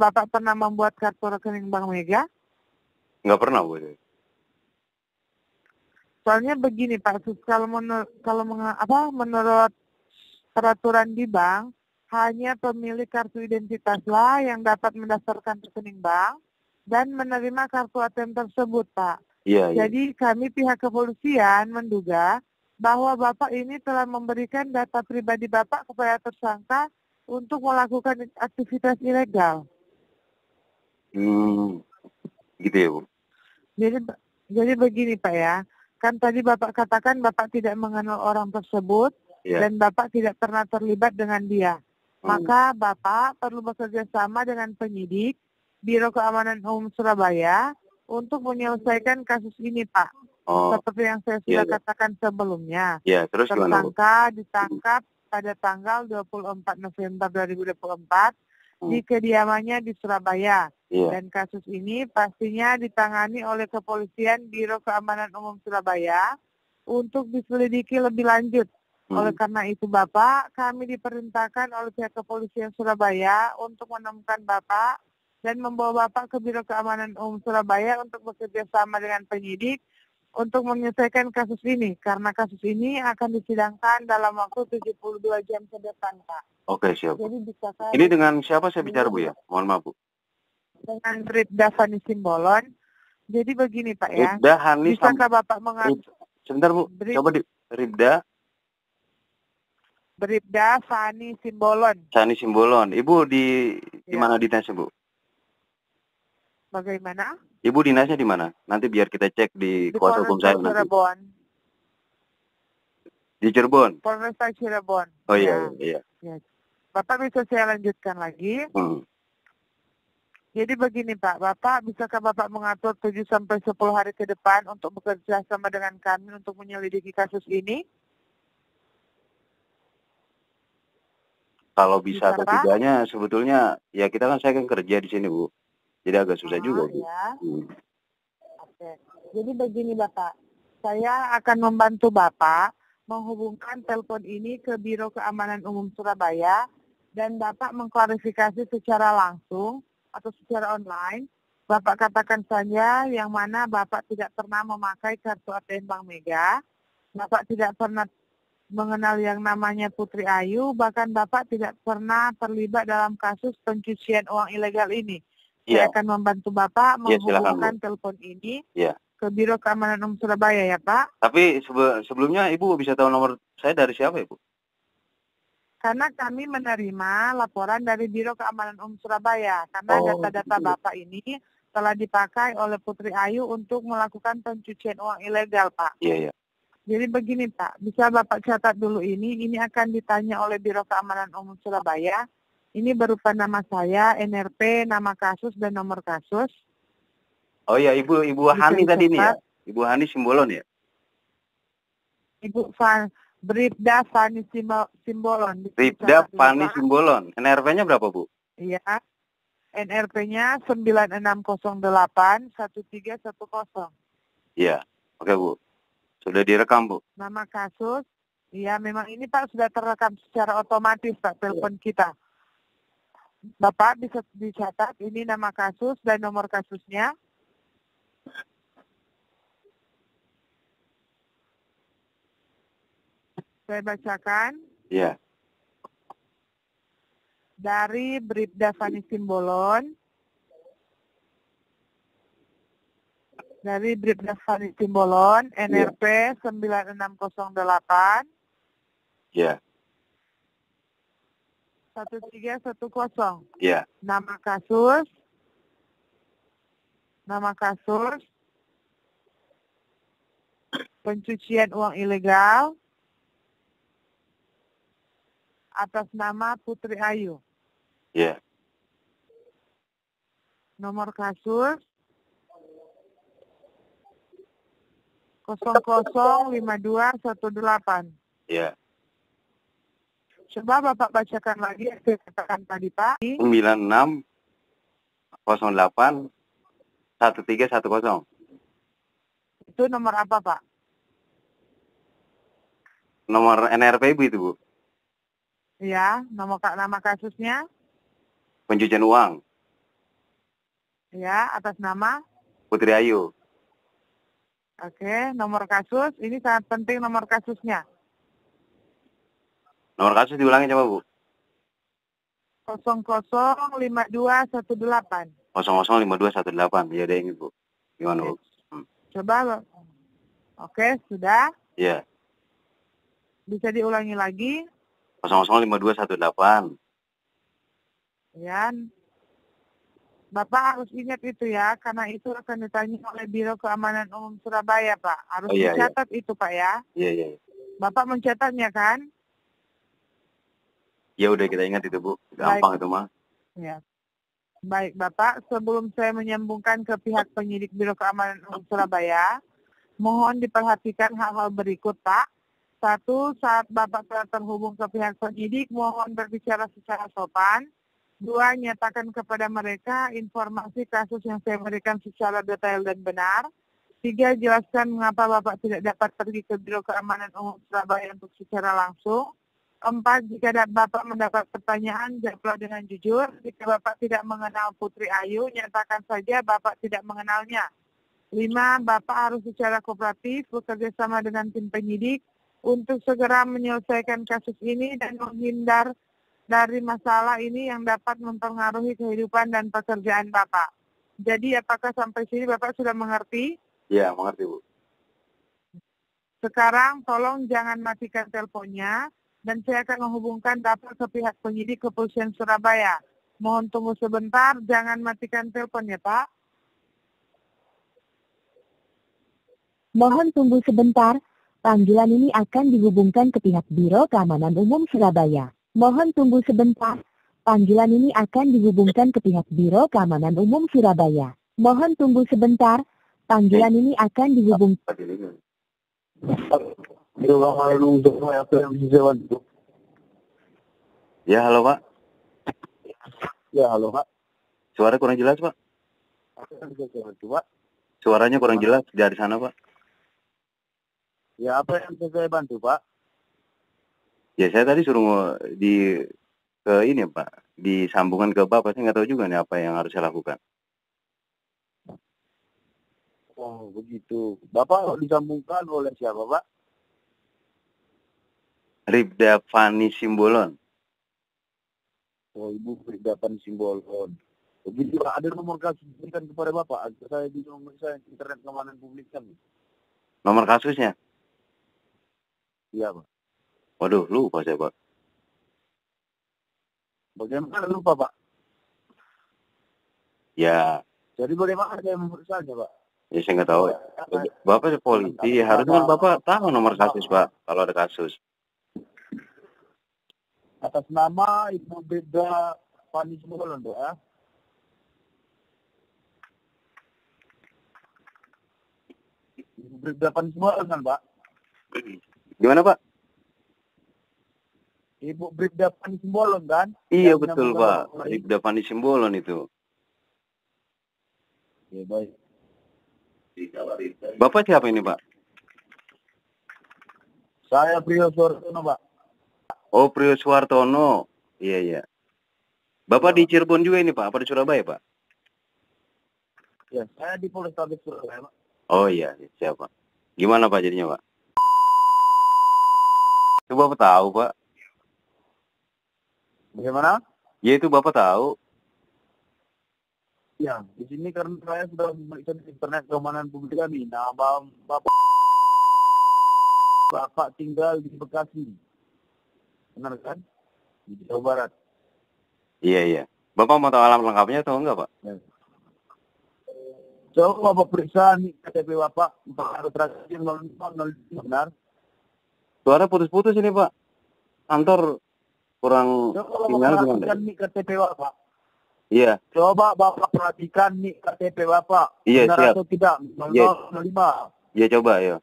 Bapak pernah membuat kartu rekening Bank Mega? Nggak pernah, Bu. Soalnya begini Pak, kalau menurut peraturan di bank, hanya pemilik kartu identitaslah yang dapat mendaftarkan rekening bank dan menerima kartu ATM tersebut, Pak. Iya. Jadi kami pihak kepolisian menduga bahwa Bapak ini telah memberikan data pribadi Bapak kepada tersangka untuk melakukan aktivitas ilegal. Gitu ya, Bu. Jadi begini Pak ya, kan tadi Bapak katakan Bapak tidak mengenal orang tersebut dan Bapak tidak pernah terlibat dengan dia. Maka Bapak perlu bekerja sama dengan penyidik Biro Keamanan Umum Surabaya untuk menyelesaikan kasus ini, Pak. Seperti yang saya sudah katakan sebelumnya. Terus tersangka ditangkap pada tanggal 24 November 2024 di kediamannya di Surabaya. Dan kasus ini pastinya ditangani oleh Kepolisian Biro Keamanan Umum Surabaya untuk diselidiki lebih lanjut. Oleh karena itu Bapak, kami diperintahkan oleh pihak Kepolisian Surabaya untuk menemukan Bapak dan membawa Bapak ke Biro Keamanan Umum Surabaya untuk bekerja sama dengan penyidik untuk menyelesaikan kasus ini. Karena kasus ini akan disidangkan dalam waktu 72 jam ke depan, Pak. Oke, siap. Jadi ini dengan siapa saya bicara, Bu ya? Mohon maaf, Bu. Dengan Bribda Fani Simbolon. Jadi begini, Pak ya. Bribda Hani Bisakah Bapak mengatur? Sebentar, Bu. Coba Bribda Fani Simbolon. Fani Simbolon. Ibu di mana dinasnya, Bu? Bagaimana? Ibu dinasnya di mana? Nanti biar kita cek di kuasa hukum saya nanti. Di Cirebon. Polresta Cirebon. Oh iya. Bapak bisa saya lanjutkan lagi. Jadi begini Pak, Bapak bisakah Bapak mengatur 7-10 hari ke depan untuk bekerja sama dengan kami untuk menyelidiki kasus ini? Kalau bisa atau tidaknya sebetulnya ya kita kan saya kan kerja di sini, Bu. Jadi agak susah juga, Bu. Oke. Jadi begini Bapak, saya akan membantu Bapak menghubungkan telepon ini ke Biro Keamanan Umum Surabaya dan Bapak mengklarifikasi secara langsung atau secara online. Bapak katakan saja yang mana Bapak tidak pernah memakai kartu ATM Bank Mega, Bapak tidak pernah mengenal yang namanya Putri Ayu, bahkan Bapak tidak pernah terlibat dalam kasus pencucian uang ilegal ini. Saya akan membantu Bapak menghubungkan telepon ini ke Biro Keamanan Umum Surabaya ya Pak. Tapi sebelumnya Ibu bisa tahu nomor saya dari siapa ya Bu? Karena kami menerima laporan dari Biro Keamanan Umum Surabaya. Karena data-data Bapak ini telah dipakai oleh Putri Ayu untuk melakukan pencucian uang ilegal Pak. Iya. Jadi begini Pak, bisa Bapak catat dulu ini akan ditanya oleh Biro Keamanan Umum Surabaya. Ini berupa nama saya, NRP, nama kasus, dan nomor kasus. Oh iya, Ibu Hani tadi nih ya? Ibu Hani Simbolon ya? Bribda Fani Simbolon. Bribda Fani Simbolon. NRP-nya berapa Bu? Iya, NRP-nya 9608-1310. Iya, oke Bu. Sudah direkam Bu. Nama kasus, iya memang ini Pak sudah terekam secara otomatis Pak telepon kita. Bapak bisa dicatat ini nama kasus dan nomor kasusnya. Saya bacakan. Iya. Dari Bribda Fani Simbolon. Dari Bribda Fani Simbolon, NRP 9608. Iya. 1310. Iya. Nama kasus, pencucian uang ilegal, atas nama Putri Ayu. Iya. Nomor kasus 005218. Iya. Coba Bapak bacakan lagi yang saya katakan tadi Pak. 9608-1310. Itu nomor apa Pak? Nomor NRP Ibu itu Bu? Iya, nama kasusnya? Pencucian uang. Ya, atas nama. Putri Ayu. Oke, nomor kasus. Ini sangat penting nomor kasusnya. Nomor kasus diulangi coba Bu. 005218. 005218. Ya udah ingat Bu. Gimana Bu? Coba lo. Oke, sudah. Iya. Bisa diulangi lagi. 005218. Ya. Bapak harus ingat itu ya, karena itu akan ditanya oleh Biro Keamanan Umum Surabaya, Pak. Harus dicatat itu, Pak ya. Iya. Bapak mencatatnya kan? Ya udah kita ingat itu Bu. Gampang itu mah. Ya. Baik, Bapak. Sebelum saya menyambungkan ke pihak penyidik Biro Keamanan Umum Surabaya, mohon diperhatikan hal-hal berikut, Pak. 1, saat Bapak telah terhubung ke pihak penyidik, mohon berbicara secara sopan. 2, nyatakan kepada mereka informasi kasus yang saya berikan secara detail dan benar. 3, jelaskan mengapa Bapak tidak dapat pergi ke Biro Keamanan Umum Surabaya untuk secara langsung. 4, jika Bapak mendapat pertanyaan, jawablah dengan jujur. Jika Bapak tidak mengenal Putri Ayu, nyatakan saja Bapak tidak mengenalnya. 5, Bapak harus secara kooperatif bekerja sama dengan tim penyidik untuk segera menyelesaikan kasus ini dan menghindar dari masalah ini yang dapat mempengaruhi kehidupan dan pekerjaan Bapak. Jadi apakah sampai sini Bapak sudah mengerti? Iya, mengerti Bu. Sekarang tolong jangan matikan teleponnya dan saya akan menghubungkan Bapak ke pihak penyidik Kepolisian Surabaya. Mohon tunggu sebentar, jangan matikan teleponnya Pak. Mohon tunggu sebentar, panggilan ini akan dihubungkan ke pihak Biro Keamanan Umum Surabaya. Mohon tunggu sebentar, panggilan ini akan dihubungkan ke pihak Biro Keamanan Umum Surabaya. Mohon tunggu sebentar, panggilan ini akan dihubungkan. Ya, halo Pak. Ya, halo Pak. Suara kurang jelas Pak. Suaranya kurang jelas dari sana Pak. Ya, apa yang bisa saya bantu Pak? Ya saya tadi suruh ke ini Pak, disambungkan ke Bapak, saya nggak tahu juga nih apa yang harus saya lakukan. Oh, begitu. Bapak disambungkan oleh siapa Pak? Ribda Fani Simbolon. Oh, Ibu Ribdapan Simbolon. Begitu Pak, ada nomor kasus diberikan kepada Bapak agar saya bisa memeriksa internet keamanan publik kami. Nomor kasusnya? Iya Pak. Waduh, lupa saya Pak. Bagaimana lupa Pak? Ya. Jadi bagaimana saya memeriksanya Pak? Ya saya nggak tahu. Bapak polisi, harusnya kan Bapak tahu nomor kasus Pak, kalau ada kasus. Atas nama Ibu Ribda Fani Simbolon Pak ya? Ibu Ribda Fani Simbolon kan Pak? Gimana Pak? Ibu Bribda Fani Simbolon kan? Iya betul Pak, Ribda Fani Simbolon itu. Ya baik. Bapak siapa ini Pak? Saya Priyo Suwartono Pak. Oh, Priyo Suwartono. Iya. Bapak di Cirebon juga ini Pak, apa di Surabaya Pak? Ya, saya di Polrestabes Surabaya Pak. Oh iya, siapa? Gimana Pak jadinya Pak? Itu Bapak tahu Pak? Bagaimana? Ya itu Bapak tahu. Ya, di sini karena saya sudah memeriksa internet keamanan publik kami. Nah, Bapak tinggal di Bekasi. Benar kan? Di Jawa Barat. Iya. Bapak mau tahu alamat lengkapnya atau enggak Pak? Ya. Coba Bapak periksa nih KTP Bapak. Bapak terakhir 05 benar? Suara putus-putus ini Pak. Kantor kurang sinyal gimana? Coba nih KTP Bapak. Iya. Coba Bapak perhatikan nih KTP Bapak. Iya, benar siap. atau tidak? 05. Iya coba ya.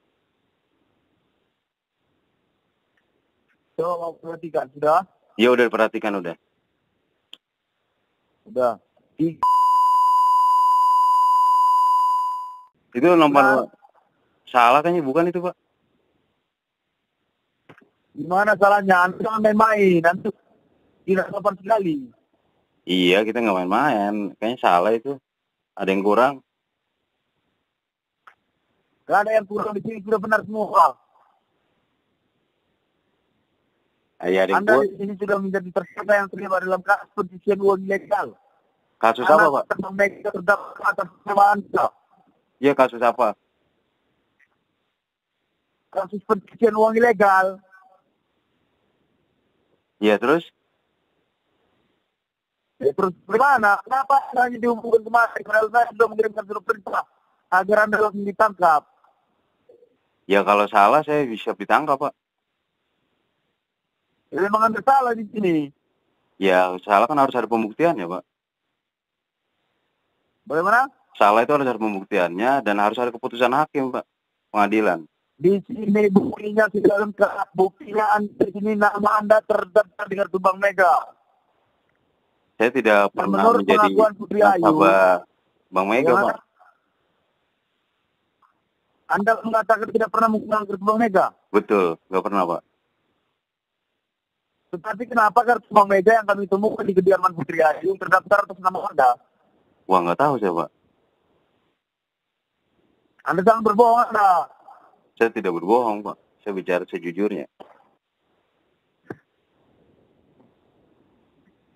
Coba Bapak perhatikan. Sudah? Ya udah perhatikan udah. Udah. Itu nomor salah kayaknya bukan itu Pak. Gimana salahnya? Anda jangan main-main. Anda tidak sopan sekali. Iya kita nggak main-main. Kayaknya salah itu. Ada yang kurang? Gak ada yang kurang di sini, sudah benar semua. Iya, ada yang Anda kurang. di sini sudah menjadi tersangka yang terlibat dalam kasus pencucian uang ilegal. Kasus apa, Pak? Bang Mega terdakwa atas nama Anda. Iya, kasus apa? Kasus pencucian uang ilegal. Iya, terus? Ya, terus bagaimana? Kenapa hanya dihubungkan kemarin? Padahal saya sudah mengirimkan surat perintah agar Anda langsung ditangkap. Ya kalau salah saya bisa ditangkap, Pak. Ya, memang Anda salah di sini. Ya salah kan harus ada pembuktiannya, Pak. Bagaimana? Salah itu harus ada pembuktiannya dan harus ada keputusan hakim, Pak. Pengadilan. Di sini buktinya sudah lengkap. Buktinya Anda di sini nama Anda terdaftar dengan Bang Mega. Saya tidak Dan pernah menurut menjadi pengakuan Putri Ayu, nasabah Bang Mega, bagaimana? Pak. Anda mengatakan tidak pernah menggunakan kartu Bang Mega. Betul, nggak pernah, Pak. Tetapi kenapa kartu Bang Mega yang kami temukan di kediaman Putri Ayu terdaftar atas nama Anda? Wah, nggak tahu saya, Pak. Anda sangat berbohong, Anda. Saya tidak berbohong, Pak. Saya bicara sejujurnya.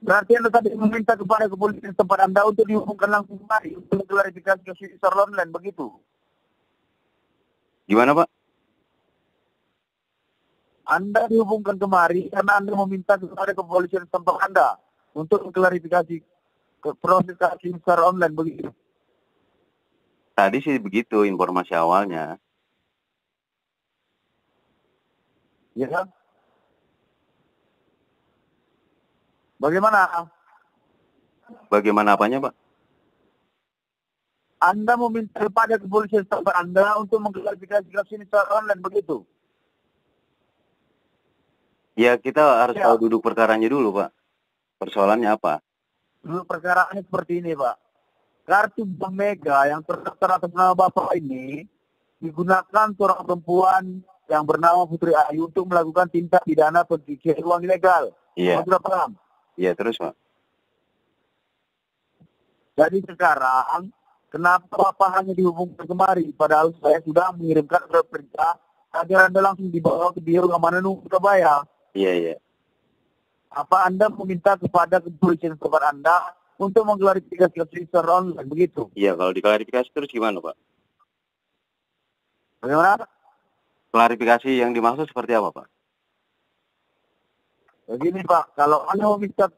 Berarti Anda tadi meminta kepada kepolisian tempat Anda untuk dihubungkan langsung kemari untuk klarifikasi kasus secara online, begitu? Gimana, Pak? Anda dihubungkan kemari karena Anda meminta kepada kepolisian tempat Anda untuk klarifikasi ke proses kasus secara online, begitu? Tadi sih begitu informasi awalnya. Ya kan? Bagaimana? Bagaimana apanya, Pak? Anda meminta kepada kepolisian tempat Anda untuk mengklarifikasi kasus ini secara online, begitu? Ya kita harus Ya. tahu duduk perkaranya dulu, Pak. Persoalannya apa? Dulu perkaraannya seperti ini, Pak. Kartu Bang Mega yang terdaftar atas nama Bapak ini digunakan seorang perempuan yang bernama Putri Ayu untuk melakukan tindak pidana pencucian uang ilegal. Iya. Bapak sudah paham? Iya, terus, Pak. Jadi sekarang, kenapa Bapak hanya dihubungkan kemari? Padahal saya sudah mengirimkan surat perintah agar Anda langsung dibawa ke Biro Keamanan Umum Surabaya. Iya, iya. Apa Anda meminta kepada kepolisian tempat Anda untuk mengklarifikasi kasus secara online, begitu? Iya, kalau diklarifikasi terus gimana, Pak? Bagaimana? Klarifikasi yang dimaksud seperti apa, Pak? Begini Pak, kalau Anda meminta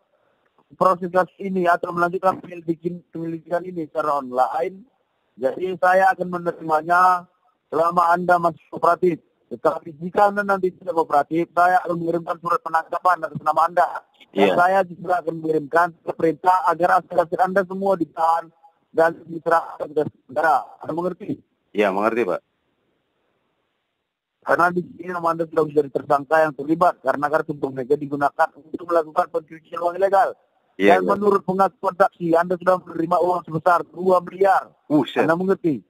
proses kasus ini atau melanjutkan penyelidikan ini secara online, jadi saya akan menerimanya selama Anda masih kooperatif. Tetapi jika Anda nanti tidak kooperatif, saya akan mengirimkan surat penangkapan atas nama Anda. Dan Iya. saya juga akan mengirimkan perintah agar aset-aset Anda semua ditahan dan diserahkan ke negara. Anda mengerti? Iya, mengerti, Pak. Karena di sini nama Anda sudah menjadi tersangka yang terlibat karena kartu Bang Mega digunakan untuk melakukan pencucian uang ilegal. Iya, Dan iya. menurut pengakuan saksi, Anda sudah menerima uang sebesar 2 miliar. Buset. Anda mengerti?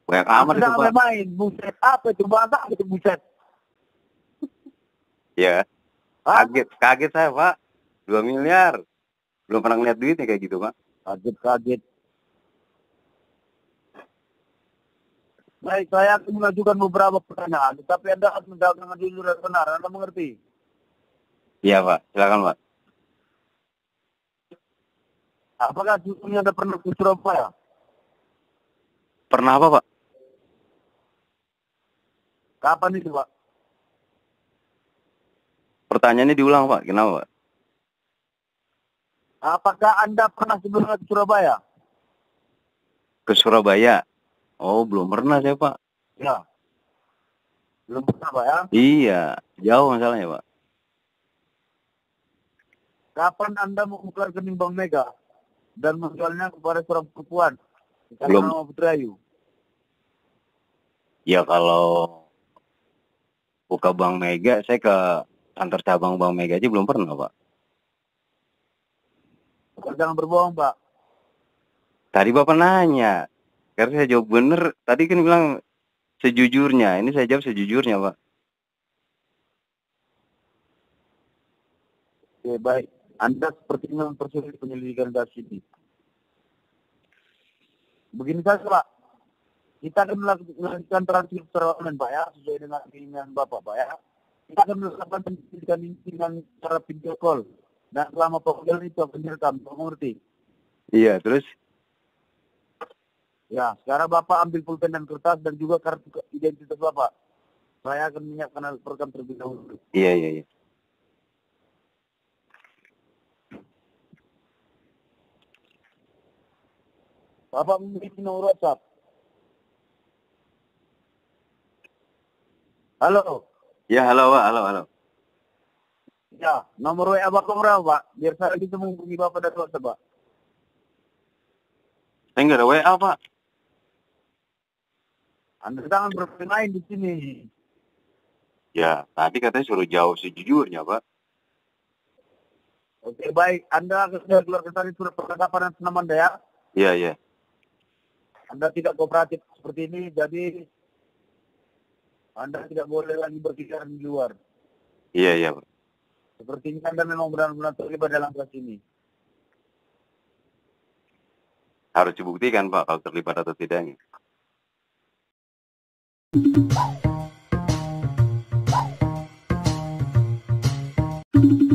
Banyak amat itu, Anda Pak. main, buset. Apa itu bahasa? Apa itu buset? Iya. Hah? Kaget saya, Pak. 2 miliar. Belum pernah ngeliat duitnya kayak gitu, Pak. Kaget. Baik, saya akan mengajukan beberapa pertanyaan, tetapi Anda harus menjawab dengan jujur dan benar. Anda mengerti? Iya, Pak. Silakan, Pak. Apakah sebelumnya Anda pernah ke Surabaya? Pernah apa, Pak? Kapan itu, Pak? Pertanyaannya diulang, Pak. Kenapa, Pak? Apakah Anda pernah sebelumnya ke Surabaya? Ke Surabaya? Oh, belum pernah saya, Pak. Ya. Belum pernah, Pak ya? Iya. Jauh masalahnya, Pak. Kapan Anda membuka rekening Bang Mega dan menjualnya kepada seorang perempuan? Belum. Nama Putri Ayu. Ya kalau buka Bank Mega, saya ke kantor cabang Bank Mega aja belum pernah, Pak. Bapak jangan berbohong, Pak. Tadi Bapak nanya. Karena saya jawab bener. Tadi kan bilang sejujurnya. Ini saya jawab sejujurnya, Pak. Oke, baik. Anda sepertinya mempersulit penyelidikan kasus ini. Begini saja, Pak. Kita akan melakukan transkrip secara online, Pak, ya, sesuai dengan keinginan Bapak, Pak, ya. Kita akan melakukan penyelidikan ini dengan cara video call. Dan selama panggilan itu akan direkam, Bapak mengerti? Iya, terus? Ya, sekarang Bapak ambil pulpen dan kertas dan juga kartu identitas Bapak. Saya akan menyiapkan alat perekam terlebih dahulu. Iya. Bapak memiliki nomor WhatsApp. Halo. Ya, halo, Pak. Halo. Ya, nomor WA Bapak berapa, Pak? Biar saya bisa menghubungi Bapak dari WhatsApp, Pak. Saya nggak ada WA, Pak. Anda jangan bermain di sini. Ya, tadi katanya suruh jawab sejujurnya, Pak. Oke, baik. Anda sudah keluarkan tadi surat percakapan atas nama Anda, ya? Iya. Anda tidak kooperatif seperti ini, jadi Anda tidak boleh lagi berpikiran di luar. Iya, Pak. Sepertinya Anda memang benar-benar terlibat dalam kasus ini. Harus dibuktikan, Pak, kalau terlibat atau tidaknya. Thank you.